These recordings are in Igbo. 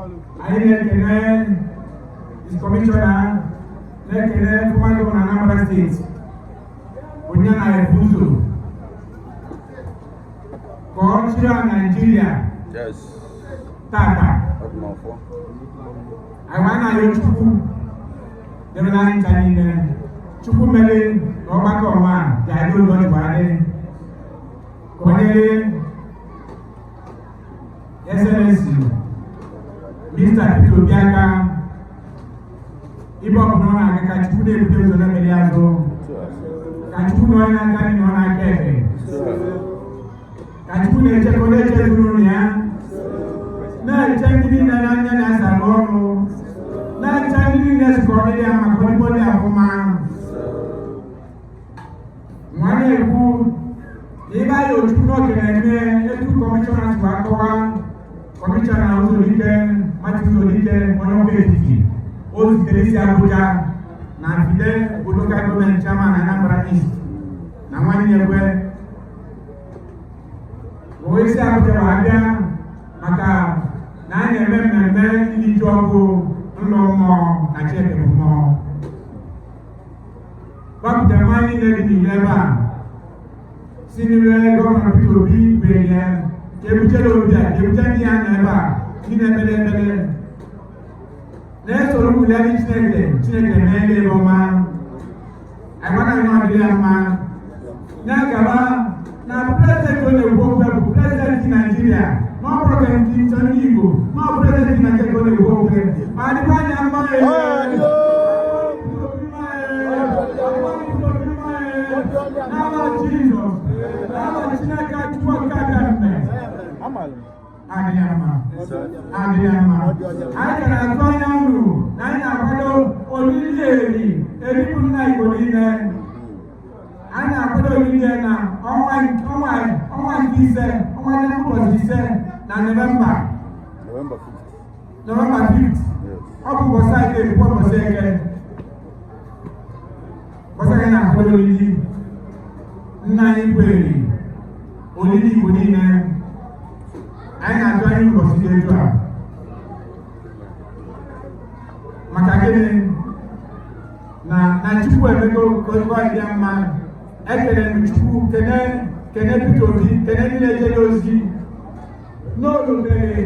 is commissioner, former governor Anambra State, Onyana Ebuzo, Consular Nigeria, yes, Tata, I want to Chukwu, the line Chinese, Chukwu Mele, Obaka One, Jadu Dodge Konyele, Excellency, Mr. Peter Biaka, Ibo Kunona, Kachuku de Piozo Meliazo, Kachuku Noina Kani Nona Kefe, Kachuku de Chekole Chetunia, Na Changini Nanya Nasamono, Na Changini Nescoria Maconipolia Homa, Mwane who, Eba yo tuno kene etu commissioners wa kwa commissioner Ozolike, Martin Ozolike, Monoke Tiki, Ozi Teresi Abuja, na Fide local government chairman Anambra East, na mwani yekwe. Mwesi Abuja wabia, maka na nye mmemme ili jogo nlomo na cheke mmo. Wakuta mwani nedi nileba, Senior Governor Peter Obi Benya, Kebutelo, Kebutania Neva, Kinebele, Nestor Mulani Snake, Roma. I want to know the man. Nagaba, now president on the world, president in Nigeria, no president in Tonigo, no president in Nigeria on the world. I demand now Jesus. Adiyama. Ayana kwanya uru. Nanya kwado olili eripuna ikolile. Anya kwado olili na onwan kise, onwan nekupo kise na November 5th. November 5th. Obu bosa ike kwa bosa ike. Bosa kana kwado olili. Nna ikweli. Olili ikolile. Anyị na-atụ anyị ụbọchị dị etu a maka gịnị na Chukwu emego ogo dị mma ekele m Chukwu kene Peter Obi kene ndị na-ejere ozi n'olubere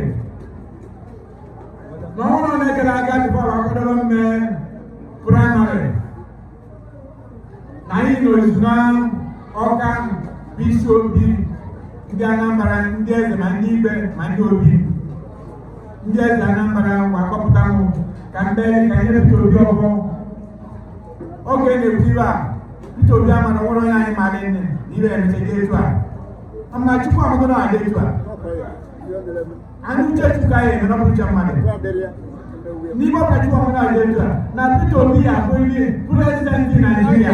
n'ọhụrụ na-ekele aga tupu akwadobe mme praịmarị na anyị n'ozu na Ọka bisi Obi ndị Anambra ndị eze ma ndị ikpe ma ndị obi ndị eze Anambra wakọpụta mụ ka mbeli ka nye Peter Obi ọgwụ oge na-ekwu ibe a Peter Obi amara nwụrụ onye anyị mara nne na ibe emechaga etu a ma Chukwu amago na adị etu a anyị uche Chukwu anyị eme n'ọbụ uche mmadụ n'ime ọka Chukwu amago na adị etu a na Peter Obi ya bụ ndị prezidenti Naịjirịa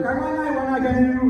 Kama na iwana gani yu.